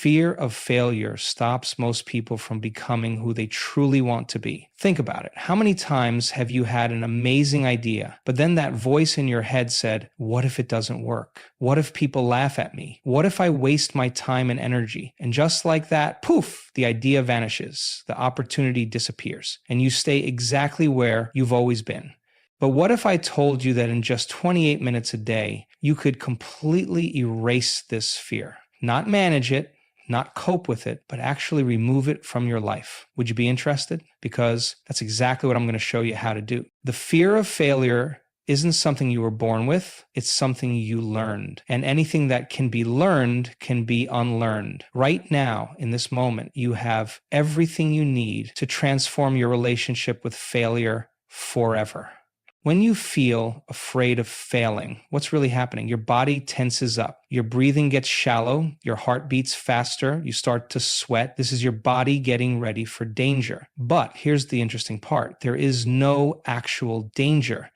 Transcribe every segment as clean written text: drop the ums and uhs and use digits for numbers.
Fear of failure stops most people from becoming who they truly want to be. Think about it. How many times have you had an amazing idea, but then that voice in your head said, what if it doesn't work? What if people laugh at me? What if I waste my time and energy? And just like that, poof, the idea vanishes. The opportunity disappears, and you stay exactly where you've always been. But what if I told you that in just 28 minutes a day, you could completely erase this fear? Not manage it, not cope with it, but actually remove it from your life. Would you be interested? Because that's exactly what I'm going to show you how to do. The fear of failure isn't something you were born with, it's something you learned. And anything that can be learned can be unlearned. Right now, in this moment, you have everything you need to transform your relationship with failure forever. When you feel afraid of failing, what's really happening? Your body tenses up. Your breathing gets shallow. Your heart beats faster. You start to sweat. This is your body getting ready for danger. But here's the interesting part. There is no actual danger.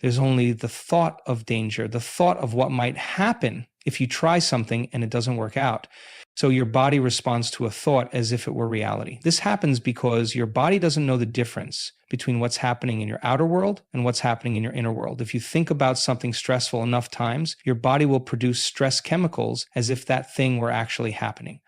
There's only the thought of danger, the thought of what might happen if you try something and it doesn't work out. So your body responds to a thought as if it were reality. This happens because your body doesn't know the difference between what's happening in your outer world and what's happening in your inner world. If you think about something stressful enough times, your body will produce stress chemicals as if that thing were actually happening.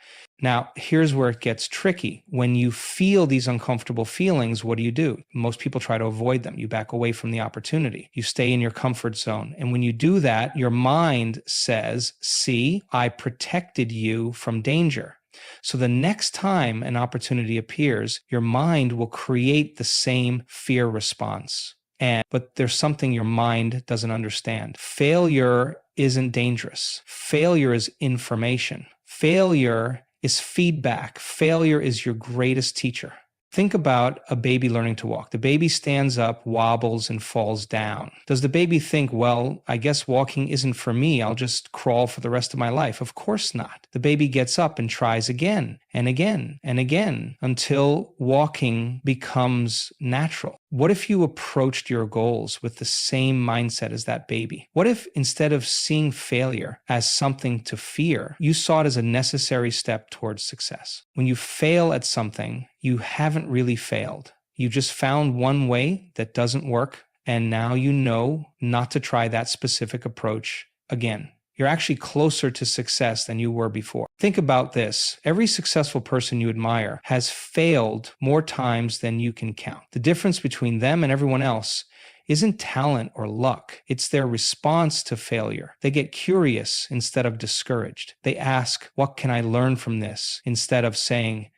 Now, here's where it gets tricky. When you feel these uncomfortable feelings, what do? Most people try to avoid them. You back away from the opportunity. You stay in your comfort zone. And when you do that, your mind says, see, I protected you from danger. So the next time an opportunity appears, your mind will create the same fear response. But there's something your mind doesn't understand. Failure isn't dangerous. Failure is information. Failure is feedback. Failure is your greatest teacher. Think about a baby learning to walk. The baby stands up, wobbles, and falls down. Does the baby think, well, I guess walking isn't for me. I'll just crawl for the rest of my life? Of course not. The baby gets up and tries again and again and again until walking becomes natural. What if you approached your goals with the same mindset as that baby? What if instead of seeing failure as something to fear, you saw it as a necessary step towards success? When you fail at something, you haven't really failed. You just found one way that doesn't work, and now you know not to try that specific approach again. You're actually closer to success than you were before. Think about this. Every successful person you admire has failed more times than you can count. The difference between them and everyone else isn't talent or luck. It's their response to failure. They get curious instead of discouraged. They ask, what can I learn from this? Instead of saying,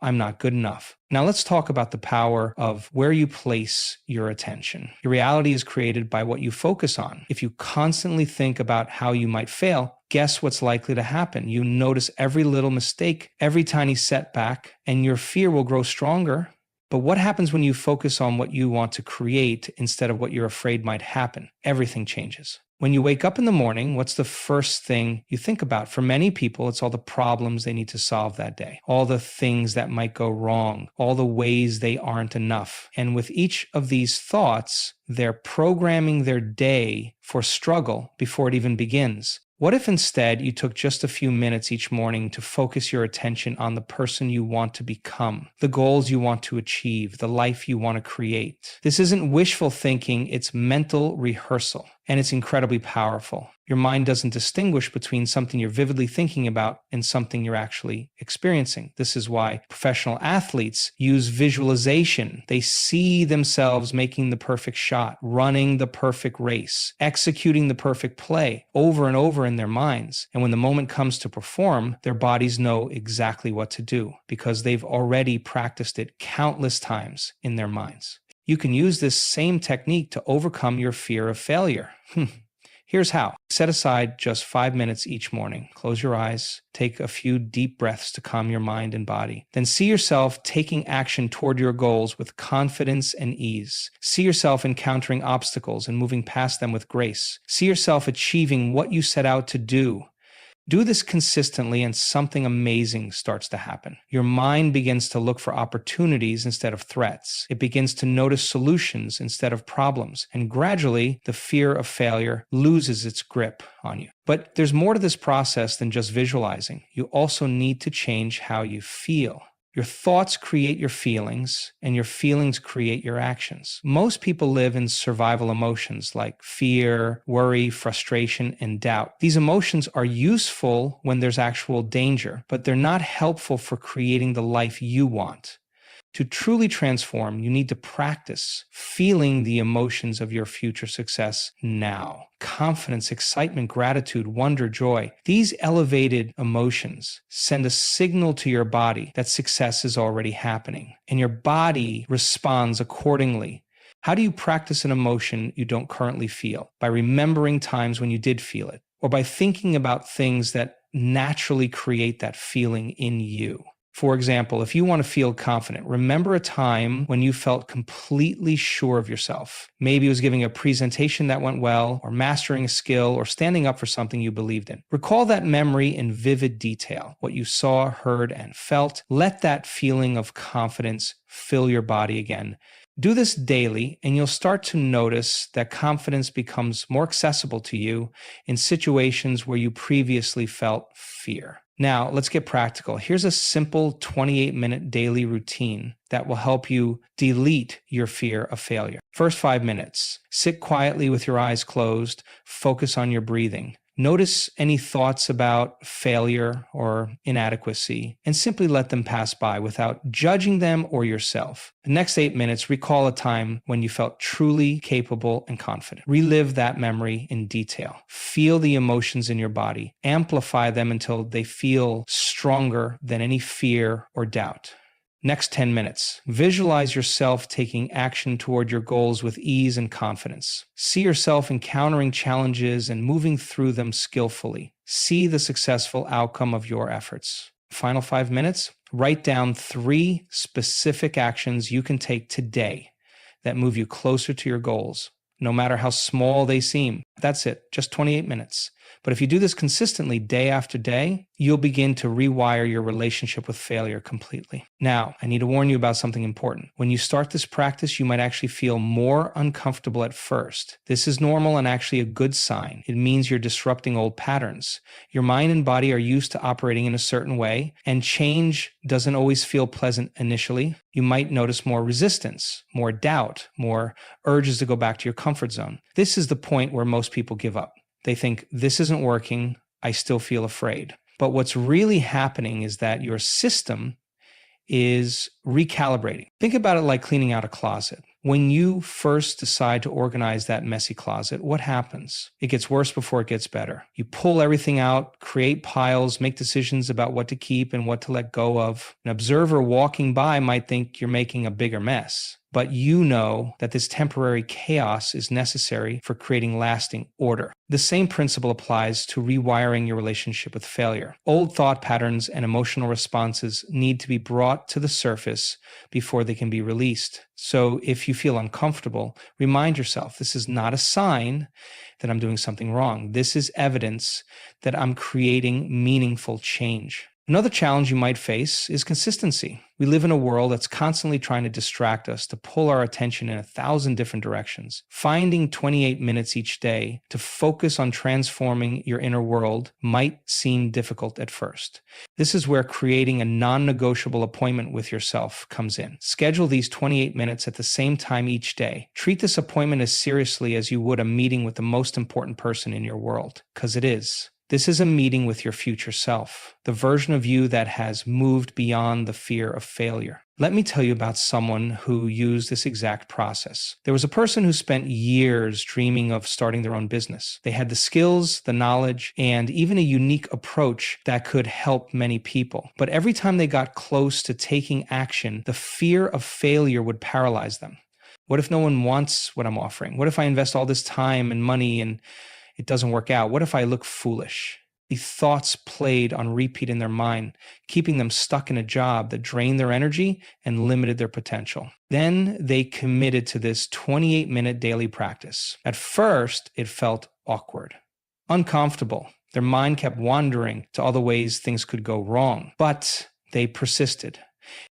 I'm not good enough. Now let's talk about the power of where you place your attention. Your reality is created by what you focus on. If you constantly think about how you might fail, guess what's likely to happen? You notice every little mistake, every tiny setback, and your fear will grow stronger. But what happens when you focus on what you want to create instead of what you're afraid might happen? Everything changes. When you wake up in the morning, what's the first thing you think about? For many people, it's all the problems they need to solve that day, all the things that might go wrong, all the ways they aren't enough. And with each of these thoughts, they're programming their day for struggle before it even begins. What if instead you took just a few minutes each morning to focus your attention on the person you want to become, the goals you want to achieve, the life you want to create? This isn't wishful thinking, it's mental rehearsal, and it's incredibly powerful. Your mind doesn't distinguish between something you're vividly thinking about and something you're actually experiencing. This is why professional athletes use visualization. They see themselves making the perfect shot, running the perfect race, executing the perfect play over and over in their minds. And when the moment comes to perform, their bodies know exactly what to do because they've already practiced it countless times in their minds. You can use this same technique to overcome your fear of failure. Here's how. Set aside just 5 minutes each morning. Close your eyes. Take a few deep breaths to calm your mind and body. Then see yourself taking action toward your goals with confidence and ease. See yourself encountering obstacles and moving past them with grace. See yourself achieving what you set out to do. Do this consistently and something amazing starts to happen. Your mind begins to look for opportunities instead of threats. It begins to notice solutions instead of problems. And gradually, the fear of failure loses its grip on you. But there's more to this process than just visualizing. You also need to change how you feel. Your thoughts create your feelings, and your feelings create your actions. Most people live in survival emotions like fear, worry, frustration, and doubt. These emotions are useful when there's actual danger, but they're not helpful for creating the life you want. To truly transform, you need to practice feeling the emotions of your future success now. Confidence, excitement, gratitude, wonder, joy. These elevated emotions send a signal to your body that success is already happening, and your body responds accordingly. How do you practice an emotion you don't currently feel? By remembering times when you did feel it, or by thinking about things that naturally create that feeling in you. For example, if you want to feel confident, remember a time when you felt completely sure of yourself. Maybe it was giving a presentation that went well, or mastering a skill, or standing up for something you believed in. Recall that memory in vivid detail, what you saw, heard, and felt. Let that feeling of confidence fill your body again. Do this daily, and you'll start to notice that confidence becomes more accessible to you in situations where you previously felt fear. Now, let's get practical. Here's a simple 28-minute daily routine that will help you delete your fear of failure. First 5 minutes, sit quietly with your eyes closed, focus on your breathing. Notice any thoughts about failure or inadequacy and simply let them pass by without judging them or yourself. The next 8 minutes, recall a time when you felt truly capable and confident. Relive that memory in detail. Feel the emotions in your body. Amplify them until they feel stronger than any fear or doubt. Next 10 minutes, visualize yourself taking action toward your goals with ease and confidence. See yourself encountering challenges and moving through them skillfully. See the successful outcome of your efforts. Final 5 minutes, write down 3 specific actions you can take today that move you closer to your goals, no matter how small they seem. That's it, just 28 minutes. But if you do this consistently day after day, you'll begin to rewire your relationship with failure completely. Now, I need to warn you about something important. When you start this practice, you might actually feel more uncomfortable at first. This is normal and actually a good sign. It means you're disrupting old patterns. Your mind and body are used to operating in a certain way, and change doesn't always feel pleasant initially. You might notice more resistance, more doubt, more urges to go back to your comfort zone. This is the point where most people give up. They think, this isn't working, I still feel afraid. But what's really happening is that your system is recalibrating. Think about it like cleaning out a closet. When you first decide to organize that messy closet, what happens? It gets worse before it gets better. You pull everything out, create piles, make decisions about what to keep and what to let go of. An observer walking by might think you're making a bigger mess, but you know that this temporary chaos is necessary for creating lasting order. The same principle applies to rewiring your relationship with failure. Old thought patterns and emotional responses need to be brought to the surface before they can be released. So if you feel uncomfortable, remind yourself, this is not a sign that I'm doing something wrong. This is evidence that I'm creating meaningful change. Another challenge you might face is consistency. We live in a world that's constantly trying to distract us, to pull our attention in 1,000 different directions. Finding 28 minutes each day to focus on transforming your inner world might seem difficult at first. This is where creating a non-negotiable appointment with yourself comes in. Schedule these 28 minutes at the same time each day. Treat this appointment as seriously as you would a meeting with the most important person in your world, because it is. This is a meeting with your future self, the version of you that has moved beyond the fear of failure. Let me tell you about someone who used this exact process. There was a person who spent years dreaming of starting their own business. They had the skills, the knowledge, and even a unique approach that could help many people. But every time they got close to taking action, the fear of failure would paralyze them. What if no one wants what I'm offering? What if I invest all this time and money and it doesn't work out? What if I look foolish? These thoughts played on repeat in their mind, keeping them stuck in a job that drained their energy and limited their potential. Then they committed to this 28-minute daily practice. At first, it felt awkward, uncomfortable, Their mind kept wandering to all the ways things could go wrong, but they persisted.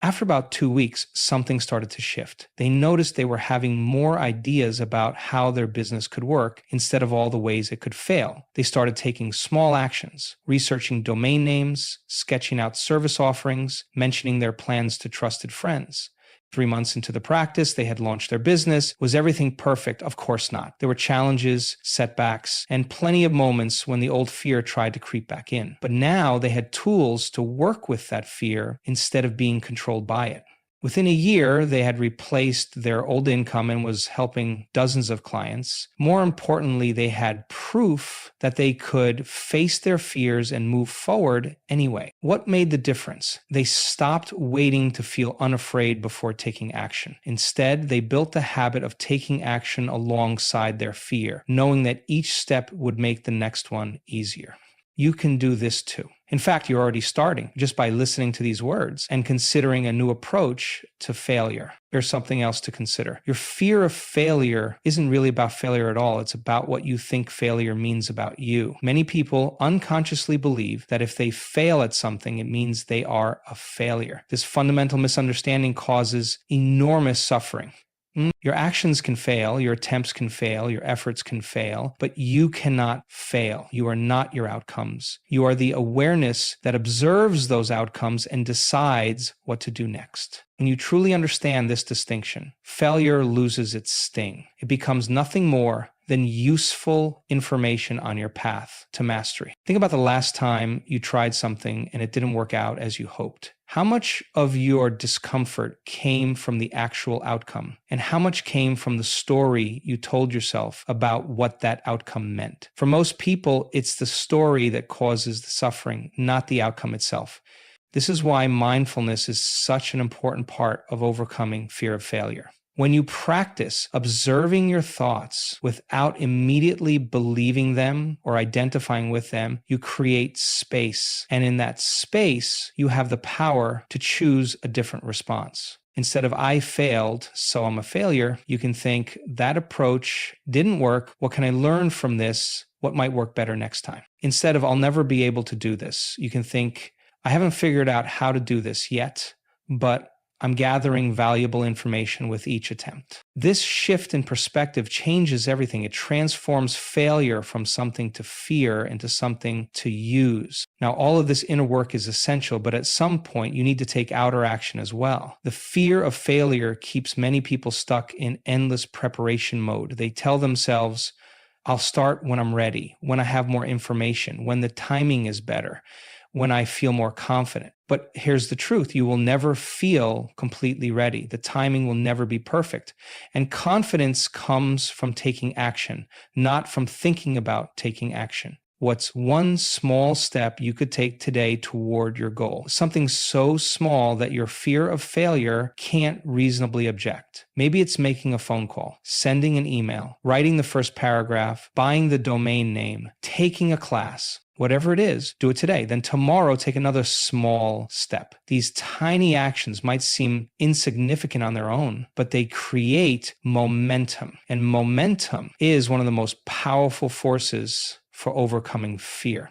After about 2 weeks, something started to shift. They noticed they were having more ideas about how their business could work instead of all the ways it could fail. They started taking small actions, researching domain names, sketching out service offerings, mentioning their plans to trusted friends. 3 months into the practice, they had launched their business. Was everything perfect? Of course not. There were challenges, setbacks, and plenty of moments when the old fear tried to creep back in. But now they had tools to work with that fear instead of being controlled by it. Within a year, they had replaced their old income and was helping dozens of clients. More importantly, they had proof that they could face their fears and move forward anyway. What made the difference? They stopped waiting to feel unafraid before taking action. Instead, they built the habit of taking action alongside their fear, knowing that each step would make the next one easier. You can do this too. In fact, you're already starting just by listening to these words and considering a new approach to failure. Here's something else to consider. Your fear of failure isn't really about failure at all. It's about what you think failure means about you. Many people unconsciously believe that if they fail at something, it means they are a failure. This fundamental misunderstanding causes enormous suffering. Your actions can fail, your attempts can fail, your efforts can fail, but you cannot fail. You are not your outcomes. You are the awareness that observes those outcomes and decides what to do next. When you truly understand this distinction, failure loses its sting. It becomes nothing more than useful information on your path to mastery. Think about the last time you tried something and it didn't work out as you hoped. How much of your discomfort came from the actual outcome? And how much came from the story you told yourself about what that outcome meant? For most people, it's the story that causes the suffering, not the outcome itself. This is why mindfulness is such an important part of overcoming fear of failure. When you practice observing your thoughts without immediately believing them or identifying with them, you create space. And in that space, you have the power to choose a different response. Instead of I failed, so I'm a failure, you can think that approach didn't work. What can I learn from this? What might work better next time? Instead of I'll never be able to do this, you can think I haven't figured out how to do this yet, but I'm gathering valuable information with each attempt. This shift in perspective changes everything. It transforms failure from something to fear into something to use. Now, all of this inner work is essential, but at some point you need to take outer action as well. The fear of failure keeps many people stuck in endless preparation mode. They tell themselves, I'll start when I'm ready, when I have more information, when the timing is better, when I feel more confident. But here's the truth. You will never feel completely ready. The timing will never be perfect. And confidence comes from taking action, not from thinking about taking action. What's one small step you could take today toward your goal? Something so small that your fear of failure can't reasonably object. Maybe it's making a phone call, sending an email, writing the first paragraph, buying the domain name, taking a class. Whatever it is, do it today. Then tomorrow, take another small step. These tiny actions might seem insignificant on their own, but they create momentum. And momentum is one of the most powerful forces for overcoming fear.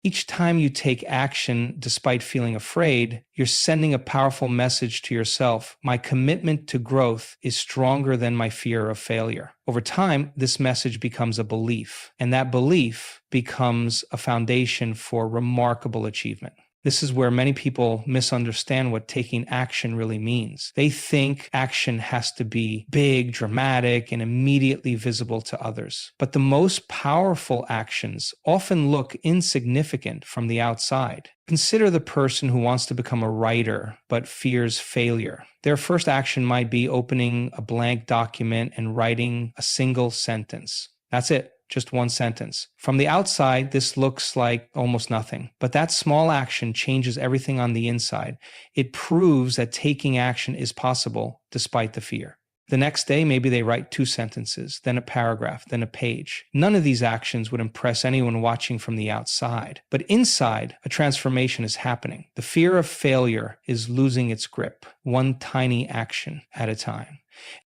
Each time you take action despite feeling afraid, you're sending a powerful message to yourself. My commitment to growth is stronger than my fear of failure. Over time, this message becomes a belief, and that belief becomes a foundation for remarkable achievement. This is where many people misunderstand what taking action really means. They think action has to be big, dramatic, and immediately visible to others. But the most powerful actions often look insignificant from the outside. Consider the person who wants to become a writer but fears failure. Their first action might be opening a blank document and writing a single sentence. That's it. Just one sentence. From the outside, this looks like almost nothing, but that small action changes everything on the inside. It proves that taking action is possible despite the fear. The next day, maybe they write 2 sentences, then a paragraph, then a page. None of these actions would impress anyone watching from the outside, but inside, a transformation is happening. The fear of failure is losing its grip, one tiny action at a time.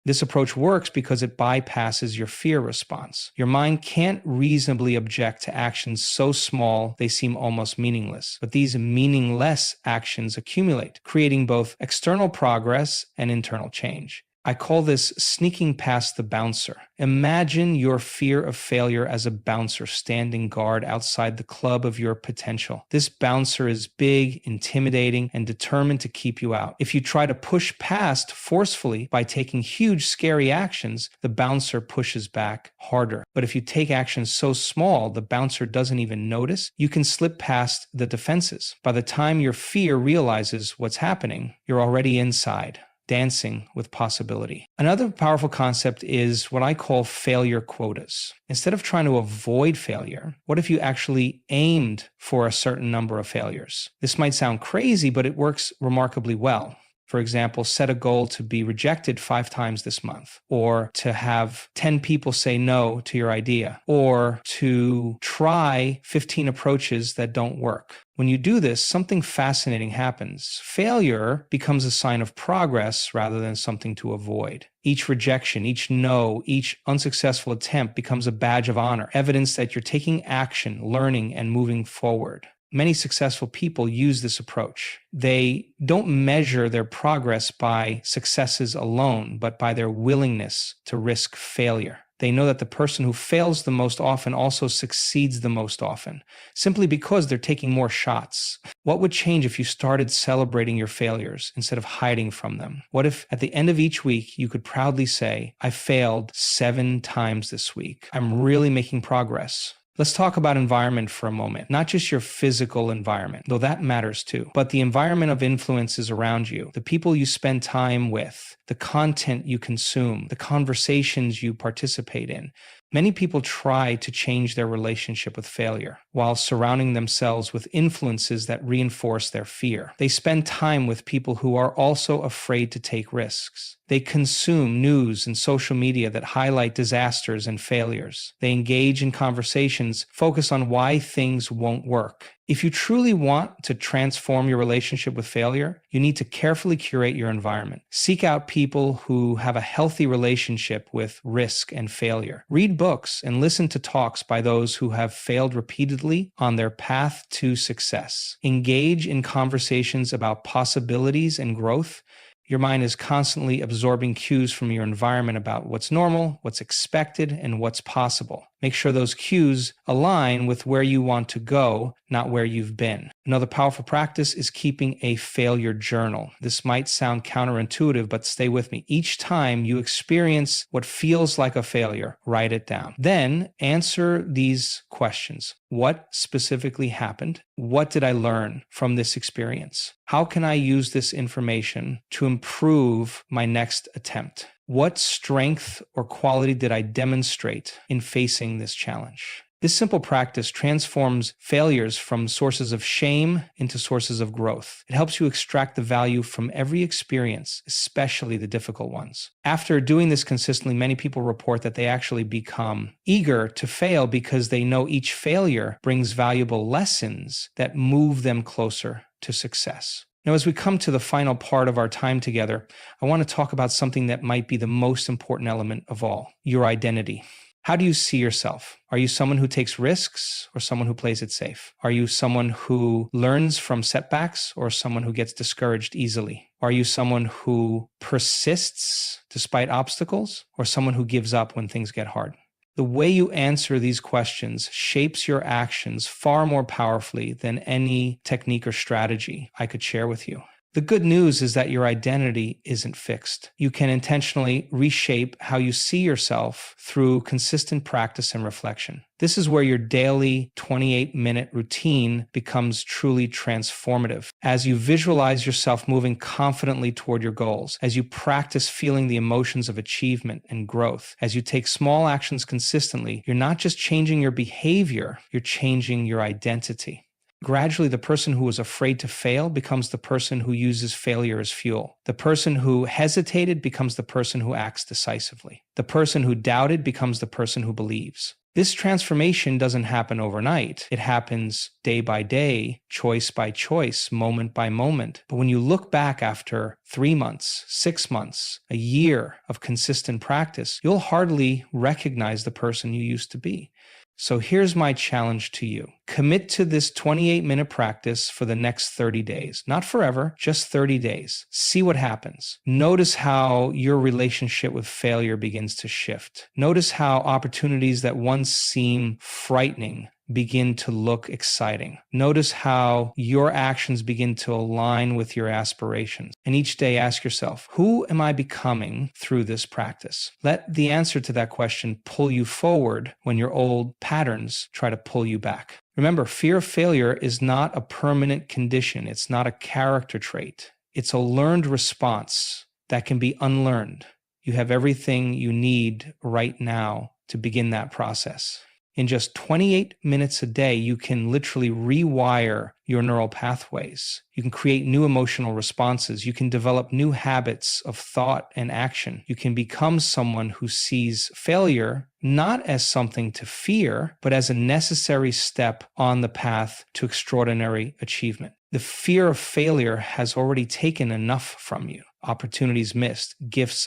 This approach works because it bypasses your fear response. Your mind can't reasonably object to actions so small they seem almost meaningless. But these meaningless actions accumulate, creating both external progress and internal change. I call this sneaking past the bouncer. Imagine your fear of failure as a bouncer standing guard outside the club of your potential. This bouncer is big, intimidating, and determined to keep you out. If you try to push past forcefully by taking huge, scary actions, the bouncer pushes back harder. But if you take actions so small the bouncer doesn't even notice, you can slip past the defenses. By the time your fear realizes what's happening, you're already inside, dancing with possibility. Another powerful concept is what I call failure quotas. Instead of trying to avoid failure, what if you actually aimed for a certain number of failures? This might sound crazy, but it works remarkably well. For example, set a goal to be rejected 5 times this month, or to have 10 people say no to your idea, or to try 15 approaches that don't work. When you do this, something fascinating happens. Failure becomes a sign of progress rather than something to avoid. Each rejection, each no, each unsuccessful attempt becomes a badge of honor, evidence that you're taking action, learning, and moving forward. Many successful people use this approach. They don't measure their progress by successes alone, but by their willingness to risk failure. They know that the person who fails the most often also succeeds the most often, simply because they're taking more shots. What would change if you started celebrating your failures instead of hiding from them? What if at the end of each week you could proudly say, I failed 7 times this week. I'm really making progress. Let's talk about environment for a moment, not just your physical environment, though that matters too, but the environment of influences around you, the people you spend time with, the content you consume, the conversations you participate in. Many people try to change their relationship with failure while surrounding themselves with influences that reinforce their fear. They spend time with people who are also afraid to take risks. They consume news and social media that highlight disasters and failures. They engage in conversations focused on why things won't work. If you truly want to transform your relationship with failure, you need to carefully curate your environment. Seek out people who have a healthy relationship with risk and failure. Read books and listen to talks by those who have failed repeatedly on their path to success. Engage in conversations about possibilities and growth. Your mind is constantly absorbing cues from your environment about what's normal, what's expected, and what's possible. Make sure those cues align with where you want to go, not where you've been. Another powerful practice is keeping a failure journal. This might sound counterintuitive, but stay with me. Each time you experience what feels like a failure, write it down. Then answer these questions. What specifically happened? What did I learn from this experience? How can I use this information to improve my next attempt? What strength or quality did I demonstrate in facing this challenge? This simple practice transforms failures from sources of shame into sources of growth. It helps you extract the value from every experience, especially the difficult ones. After doing this consistently, many people report that they actually become eager to fail because they know each failure brings valuable lessons that move them closer to success. Now, as we come to the final part of our time together, I want to talk about something that might be the most important element of all, your identity. How do you see yourself? Are you someone who takes risks or someone who plays it safe? Are you someone who learns from setbacks or someone who gets discouraged easily? Are you someone who persists despite obstacles or someone who gives up when things get hard? The way you answer these questions shapes your actions far more powerfully than any technique or strategy I could share with you. The good news is that your identity isn't fixed. You can intentionally reshape how you see yourself through consistent practice and reflection. This is where your daily 28-minute routine becomes truly transformative. As you visualize yourself moving confidently toward your goals, as you practice feeling the emotions of achievement and growth, as you take small actions consistently, you're not just changing your behavior, you're changing your identity. Gradually, the person who was afraid to fail becomes the person who uses failure as fuel. The person who hesitated becomes the person who acts decisively. The person who doubted becomes the person who believes. This transformation doesn't happen overnight. It happens day by day, choice by choice, moment by moment. But when you look back after 3 months, 6 months, a year of consistent practice, you'll hardly recognize the person you used to be. So here's my challenge to you. Commit to this 28-minute practice for the next 30 days. Not forever, just 30 days. See what happens. Notice how your relationship with failure begins to shift. Notice how opportunities that once seemed frightening begin to look exciting. Notice how your actions begin to align with your aspirations. And each day ask yourself, who am I becoming through this practice? Let the answer to that question pull you forward when your old patterns try to pull you back. Remember, fear of failure is not a permanent condition. It's not a character trait. It's a learned response that can be unlearned. You have everything you need right now to begin that process. In just 28 minutes a day, you can literally rewire your neural pathways. You can create new emotional responses. You can develop new habits of thought and action. You can become someone who sees failure not as something to fear, but as a necessary step on the path to extraordinary achievement. The fear of failure has already taken enough from you. Opportunities missed, gifts